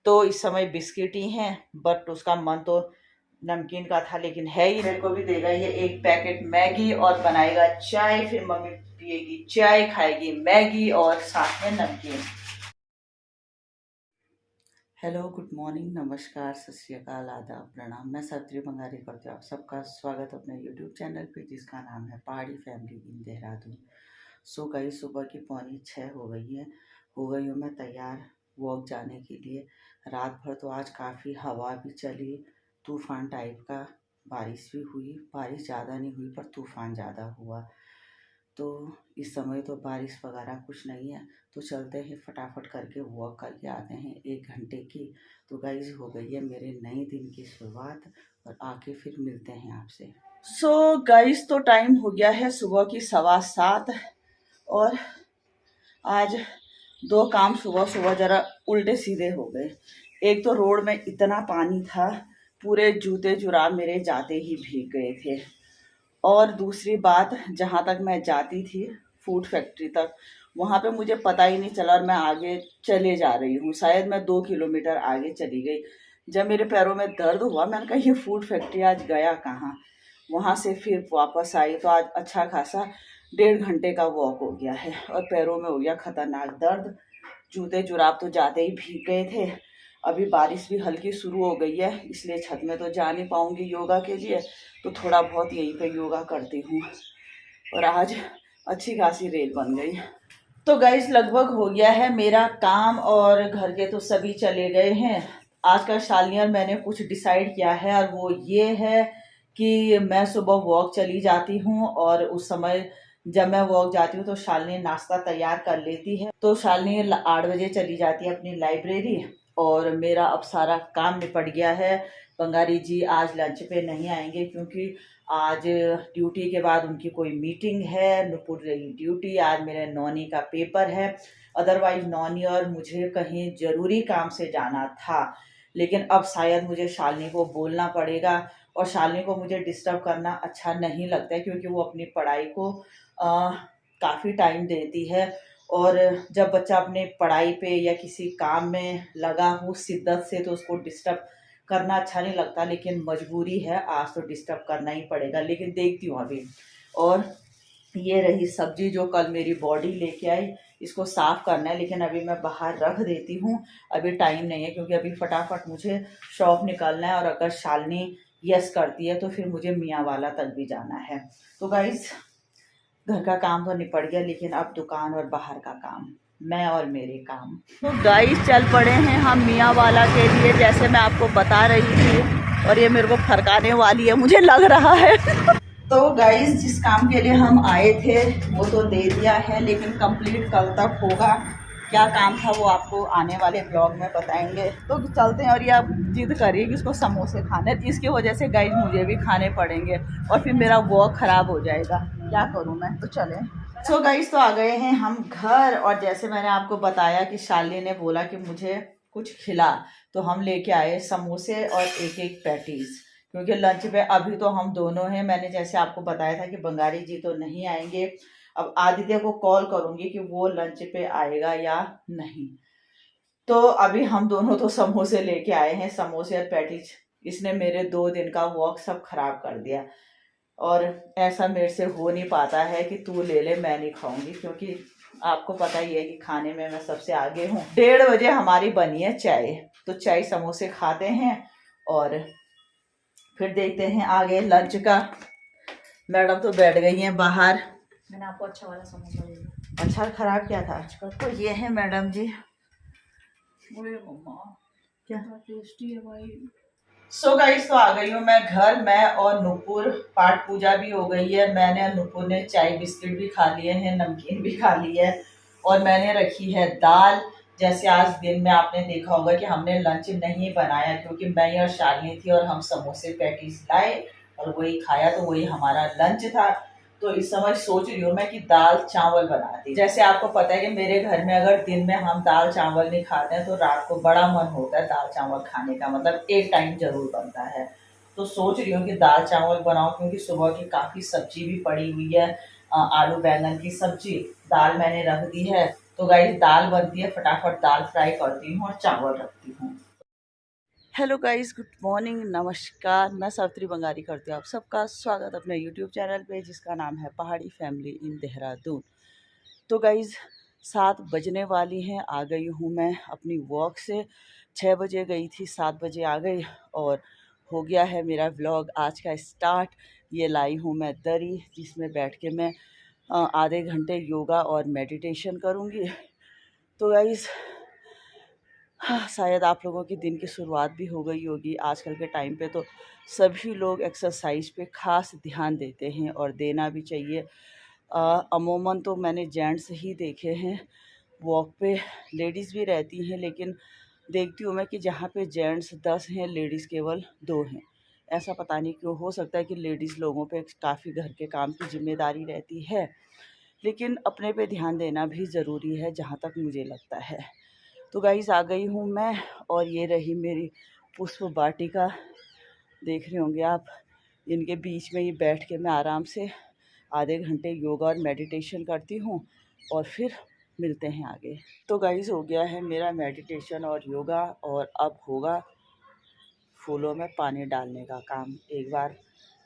तो इस समय बिस्किट ही हैं, बट उसका मन तो नमकीन का था, लेकिन है ही। मेरे को भी देगा ये एक पैकेट मैगी और बनाएगा चाय, फिर मम्मी पिएगी चाय, खाएगी मैगी और साथ में नमकीन। हेलो, गुड मॉर्निंग, नमस्कार, सत श्री अकाल, आदाब, प्रणाम। मैं सावित्री बंगारी करती हूँ आप सबका स्वागत अपने यूट्यूब चैनल पे, जिसका नाम है पहाड़ी फैमिली इन देहरादून। सो गई सुबह की 5:45 हो गई है। हो गई हूँ मैं तैयार वॉक जाने के लिए। रात भर तो आज काफ़ी हवा भी चली, तूफान टाइप का, बारिश भी हुई। बारिश ज़्यादा नहीं हुई पर तूफान ज़्यादा हुआ। तो इस समय तो बारिश वगैरह कुछ नहीं है, तो चलते हैं फटाफट करके वॉक करके आते हैं 1 घंटे की। तो गाइस हो गई है मेरे नए दिन की शुरुआत, और आके फिर मिलते हैं आपसे। सो गाइस तो टाइम हो गया है सुबह की 7:15, और आज दो काम सुबह सुबह जरा उल्टे सीधे हो गए। एक तो रोड में इतना पानी था, पूरे जूते जुराब मेरे जाते ही भीग गए थे। और दूसरी बात, जहाँ तक मैं जाती थी फूड फैक्ट्री तक, वहाँ पे मुझे पता ही नहीं चला और मैं आगे चले जा रही हूँ। शायद मैं 2 किलोमीटर आगे चली गई। जब मेरे पैरों में दर्द हुआ, मैंने कहा ये फूड फैक्ट्री आज गया कहाँ। वहाँ से फिर वापस आई तो आज अच्छा खासा 1.5 घंटे का वॉक हो गया है, और पैरों में हो गया खतरनाक दर्द। जूते जुराब तो ज़्यादा ही भीग गए थे। अभी बारिश भी हल्की शुरू हो गई है, इसलिए छत में तो जा नहीं पाऊँगी योगा के लिए, तो थोड़ा बहुत यहीं पे योगा करती हूँ। और आज अच्छी खासी रेल बन गई। तो गाइस लगभग हो गया है मेरा काम, और घर के तो सभी चले गए हैं। आज का शालिनी और मैंने कुछ डिसाइड किया है, और वो ये है कि मैं सुबह वॉक चली जाती हूँ, और उस समय जब मैं वॉक जाती हूँ तो शालिनी नाश्ता तैयार कर लेती है। तो शालिनी 8 बजे चली जाती है अपनी लाइब्रेरी, और मेरा अब सारा काम निपट गया है। बंगारी जी आज लंच पे नहीं आएंगे, क्योंकि आज ड्यूटी के बाद उनकी कोई मीटिंग है, नुपुर रही ड्यूटी। आज मेरे नौनी का पेपर है। अदरवाइज नौनी और मुझे कहीं ज़रूरी काम से जाना था, लेकिन अब शायद मुझे शालिनी को बोलना पड़ेगा। और शालिनी को मुझे डिस्टर्ब करना अच्छा नहीं लगता है, क्योंकि वो अपनी पढ़ाई को काफ़ी टाइम देती है। और जब बच्चा अपने पढ़ाई पे या किसी काम में लगा हो शिद्दत से, तो उसको डिस्टर्ब करना अच्छा नहीं लगता। लेकिन मजबूरी है, आज तो डिस्टर्ब करना ही पड़ेगा। लेकिन देखती हूँ अभी। और ये रही सब्जी जो कल मेरी बॉडी लेके आई, इसको साफ करना है, लेकिन अभी मैं बाहर रख देती हूँ। अभी टाइम नहीं है, क्योंकि अभी फटाफट मुझे शॉप निकलना है, और अगर शालिनी यस करती है तो फिर मुझे मियाँ वाला तक भी जाना है। तो गाइस घर का काम तो निपट गया, लेकिन अब दुकान और बाहर का काम, मैं और मेरे काम। तो गाइस चल पड़े हैं हम मियाँ वाला के लिए, जैसे मैं आपको बता रही थी। और ये मेरे को फरकाने वाली है, मुझे लग रहा है। तो गाइस जिस काम के लिए हम आए थे वो तो दे दिया है, लेकिन कंप्लीट कल तक होगा। क्या काम था वो आपको आने वाले ब्लॉग में बताएंगे। तो चलते हैं। और ये अब जिद करिए कि उसको समोसे खाने, इसकी वजह से गाइस मुझे भी खाने पड़ेंगे, और फिर मेरा वॉक ख़राब हो जाएगा। क्या करूँ मैं, तो चलें। सो गाइस तो आ गए हैं हम घर, और जैसे मैंने आपको बताया कि शालिनी ने बोला कि मुझे कुछ खिला, तो हम लेके आए समोसे और एक एक पैटीज़, क्योंकि लंच पे अभी तो हम दोनों हैं। मैंने जैसे आपको बताया था कि बंगारी जी तो नहीं आएंगे। अब आदित्य को कॉल करूंगी कि वो लंच पे आएगा या नहीं। तो अभी हम दोनों तो समोसे लेके आए हैं, समोसे और पैटीज। इसने मेरे 2 दिन का वॉक सब खराब कर दिया, और ऐसा मेरे से हो नहीं पाता है कि तू ले ले मैं नहीं खाऊंगी, क्योंकि आपको पता ही है कि खाने में मैं सबसे आगे हूँ। 1:30 बजे हमारी बनी है चाय, तो चाय समोसे खाते हैं, और फिर देखते हैं आगे लंच का। मैडम तो बैठ गई हैं बाहर। मैंने आपको अच्छा वाला समोसा दे दिया। अच्छा खराब क्या था? तो ये है मैडम जी। मम्मा क्या टेस्टी है भाई। सो गाइस तो आ गई हूँ मैं घर। मैं और नुपुर, पाठ पूजा भी हो गई है। मैंने और नुपुर ने चाय बिस्किट भी खा लिए हैं, नमकीन भी खा ली है, और मैंने रखी है दाल। जैसे आज दिन में आपने देखा होगा कि हमने लंच नहीं बनाया, क्योंकि मैं और शालिनी थी, और हम समोसे पैटीज लाए और वही खाया, तो वही हमारा लंच था। तो इस समय सोच रही हूँ मैं कि दाल चावल बनाती। जैसे आपको पता है कि मेरे घर में अगर दिन में हम दाल चावल नहीं खाते हैं, तो रात को बड़ा मन होता है दाल चावल खाने का, मतलब एक टाइम जरूर बनता है। तो सोच रही हूँ कि दाल चावल बनाऊँ, क्योंकि सुबह की काफ़ी सब्जी भी पड़ी हुई है। आलू बैंगन की सब्जी, दाल मैंने रख दी है। तो गाइस दाल बनती है, फटाफट दाल फ्राई करती हूँ और चावल रखती हूँ। हेलो गाइस, गुड मॉर्निंग, नमस्कार। मैं सावित्री बंगारी करती हूँ आप सबका स्वागत अपने यूट्यूब चैनल पे जिसका नाम है पहाड़ी फैमिली इन देहरादून। तो गाइस 7 बजने वाली हैं, आ गई हूँ मैं अपनी वॉक से। 6 बजे गई थी, 7 बजे आ गई और हो गया है मेरा व्लॉग आज का स्टार्ट। ये लाई हूँ मैं दरी जिसमें बैठ के मैं आधे घंटे योगा और मेडिटेशन करूँगी। तो गाइस हाँ, शायद आप लोगों की दिन की शुरुआत भी हो गई होगी। आजकल के टाइम पे तो सभी लोग एक्सरसाइज पे ख़ास ध्यान देते हैं और देना भी चाहिए। अमूमन तो मैंने जेंट्स ही देखे हैं वॉक पे, लेडीज़ भी रहती हैं, लेकिन देखती हूँ मैं कि जहाँ पे जेंट्स 10 हैं, लेडीज़ केवल 2 हैं। ऐसा पता नहीं क्यों, हो सकता है कि लेडीज़ लोगों पे काफ़ी घर के काम की ज़िम्मेदारी रहती है, लेकिन अपने पे ध्यान देना भी ज़रूरी है जहाँ तक मुझे लगता है। तो गाइस आ गई हूँ मैं और ये रही मेरी पुष्प वाटिका, देख रहे होंगे आप। इनके बीच में ही बैठ के मैं आराम से आधे घंटे योगा और मेडिटेशन करती हूँ और फिर मिलते हैं आगे। तो गाइस हो गया है मेरा मेडिटेशन और योगा और अब होगा फूलों में पानी डालने का काम। एक बार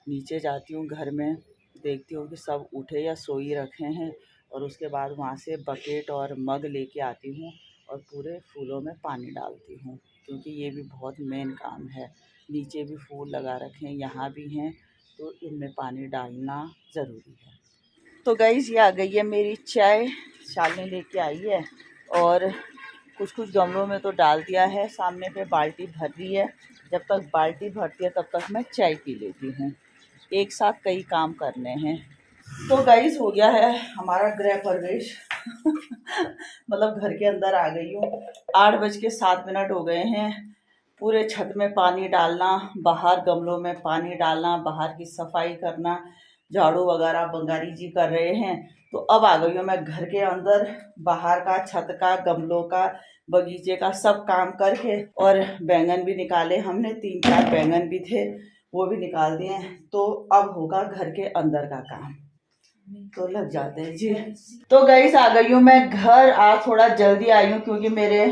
नीचे जाती हूँ घर में, देखती हूँ कि सब उठे या सोई रखे हैं और उसके बाद वहाँ से बकेट और मग लेके आती हूँ और पूरे फूलों में पानी डालती हूँ, क्योंकि ये भी बहुत मेन काम है। नीचे भी फूल लगा रखे हैं, यहाँ भी हैं, तो इनमें पानी डालना ज़रूरी है। तो गाइस ये आ गई है मेरी चाय, शालिनी लेके आई है और कुछ कुछ गमलों में तो डाल दिया है। सामने पे बाल्टी भर रही है, जब तक बाल्टी भरती है तब तक मैं चाय पी लेती हूँ। एक साथ कई काम करने हैं। तो गाइस हो गया है हमारा गृह प्रवेश मतलब घर के अंदर आ गई हूँ। 8:07 हो गए हैं। पूरे छत में पानी डालना, बाहर गमलों में पानी डालना, बाहर की सफाई करना, झाड़ू वगैरह बंगारी जी कर रहे हैं। तो अब आ गई हूँ मैं घर के अंदर, बाहर का, छत का, गमलों का, बगीचे का सब काम करके। और बैंगन भी निकाले हमने, 3-4 बैंगन भी थे, वो भी निकाल दिए। तो अब होगा घर के अंदर का काम, तो लग जाते हैं जी। तो गाइस आ गई हूँ मैं घर। आज थोड़ा जल्दी आई हूँ क्योंकि मेरे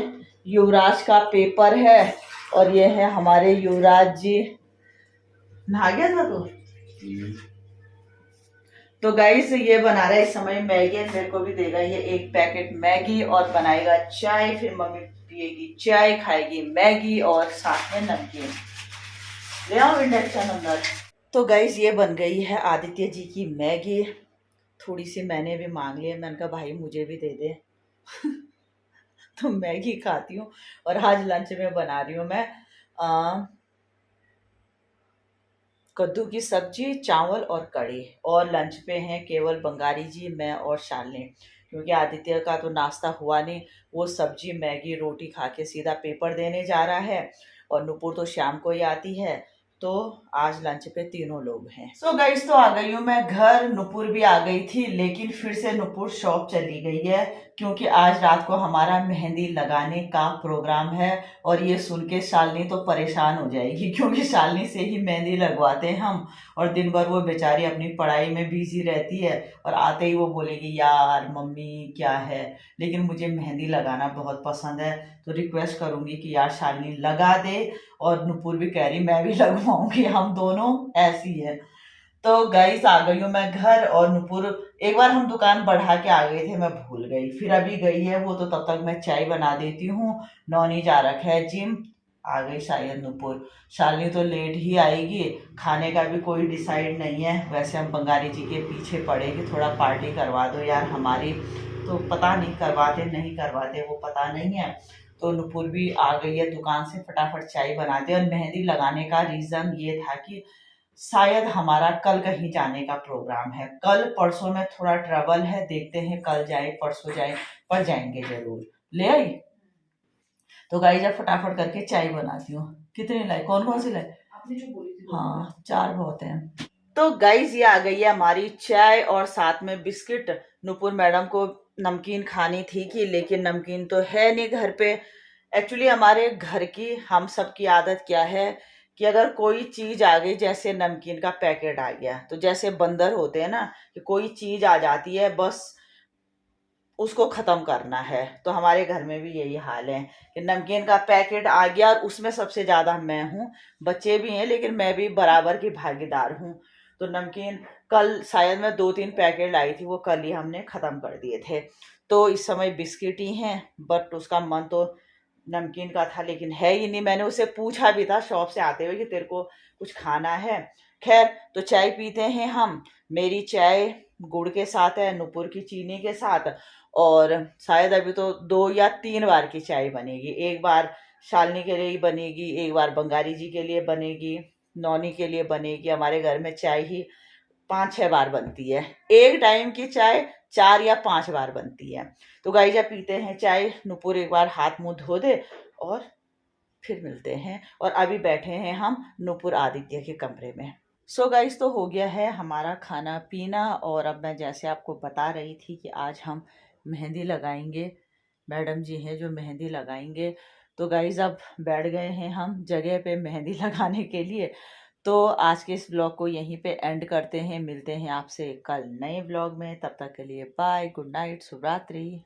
युवराज का पेपर है और ये है हमारे युवराज जी। नहा गया था तो गाइस ये बना रहा है इस समय मैगी, मेरे को भी देगा ये एक पैकेट मैगी और बनाएगा चाय। फिर मम्मी पिएगी चाय, खाएगी मैगी और साथ में नमकीन। ले आओ इंडक्शन अंदर। तो गाइस ये बन गई है आदित्य जी की मैगी। थोड़ी सी मैंने भी मांग ली है, मैंने कहा भाई मुझे भी दे दे तो मैगी खाती हूँ। और आज लंच में बना रही हूँ मैं कद्दू की सब्जी, चावल और कड़ी। और लंच पे हैं केवल बंगारी जी, मैं और शालिनी, क्योंकि आदित्य का तो नाश्ता हुआ नहीं। वो सब्जी मैगी रोटी खा के सीधा पेपर देने जा रहा है और नुपुर तो शाम को ही आती है। तो आज लंच पे तीनों लोग हैं। सो गाइस तो आ गई हूँ मैं घर। नुपुर भी आ गई थी, लेकिन फिर से नुपुर शॉप चली गई है क्योंकि आज रात को हमारा मेहंदी लगाने का प्रोग्राम है। और ये सुन के शालिनी तो परेशान हो जाएगी क्योंकि शालिनी से ही मेहंदी लगवाते हैं हम, और दिन भर वो बेचारी अपनी पढ़ाई में बिजी रहती है और आते ही वो बोलेगी यार मम्मी क्या है। लेकिन मुझे मेहंदी लगाना बहुत पसंद है, तो रिक्वेस्ट करूंगी कि यार शालिनी लगा दे। और नुपुर भी कह रही मैं भी लगवाऊंगी, हम दोनों ऐसी है। तो गाइस आ गई हूँ मैं घर और नुपुर, एक बार हम दुकान बढ़ा के आ गए थे, मैं भूल गई, फिर अभी गई है वो, तो तब तक मैं चाय बना देती हूँ। नौनी जा रखा है जिम। आ गई शायद नुपुर। शालिनी तो लेट ही आएगी। खाने का भी कोई डिसाइड नहीं है। वैसे हम बंगारी जी के पीछे पड़े कि थोड़ा पार्टी करवा दो यार हमारी, तो पता नहीं करवाते नहीं करवाते वो पता नहीं है। तो नुपुर भी आ गई है दुकान से, फटाफट चाय बनाते। और मेहंदी लगाने का रीज़न ये था कि शायद हमारा कल कहीं जाने का प्रोग्राम है। कल परसों में थोड़ा ट्रबल है, देखते हैं कल जाए परसों जाए, पर जाएंगे जरूर। ले आई। तो गाइस अब फटाफट करके चाय बनाती हूँ। कितनी लाई, कौन कौन सी लाई? आपने जो बोली थी। हाँ 4 बहुत है। तो गाइस ये आ गई है हमारी चाय और साथ में बिस्किट। नुपुर मैडम को नमकीन खानी थी कि, लेकिन नमकीन तो है नहीं घर पे। एक्चुअली हमारे घर की, हम सब की आदत क्या है कि अगर कोई चीज आ गई, जैसे नमकीन का पैकेट आ गया, तो जैसे बंदर होते हैं ना कि कोई चीज आ जाती है बस उसको ख़त्म करना है। तो हमारे घर में भी यही हाल है कि नमकीन का पैकेट आ गया और उसमें सबसे ज़्यादा मैं हूँ, बच्चे भी हैं लेकिन मैं भी बराबर की भागीदार हूँ। तो नमकीन कल शायद मैं 2-3 पैकेट लाई थी, वो कल ही हमने ख़त्म कर दिए थे। तो इस समय बिस्किट ही हैं, बट उसका मन तो नमकीन का था लेकिन है ही नहीं। मैंने उससे पूछा भी था शॉप से आते हुए कि तेरे को कुछ खाना है। खैर, तो चाय पीते हैं हम। मेरी चाय गुड़ के साथ है, नुपुर की चीनी के साथ, और शायद अभी तो 2 या 3 बार की चाय बनेगी। एक बार शालिनी के लिए ही बनेगी, एक बार बंगारी जी के लिए बनेगी, नौनी के लिए बनेगी। हमारे घर में चाय ही 5-6 बार बनती है। एक टाइम की चाय 4 या 5 बार बनती है। तो गाइस जब पीते हैं चाय, नुपुर एक बार हाथ मुंह धो दे और फिर मिलते हैं। और अभी बैठे हैं हम नुपुर आदित्य के कमरे में। सो गाइस, तो हो गया है हमारा खाना पीना, और अब मैं जैसे आपको बता रही थी कि आज हम मेहंदी लगाएंगे। मैडम जी हैं जो मेहंदी लगाएंगे। तो गाइस अब बैठ गए हैं हम जगह पे मेहंदी लगाने के लिए। तो आज के इस ब्लॉग को यहीं पे एंड करते हैं। मिलते हैं आपसे कल नए ब्लॉग में। तब तक के लिए बाय, गुड नाइट, शुभ रात्रि।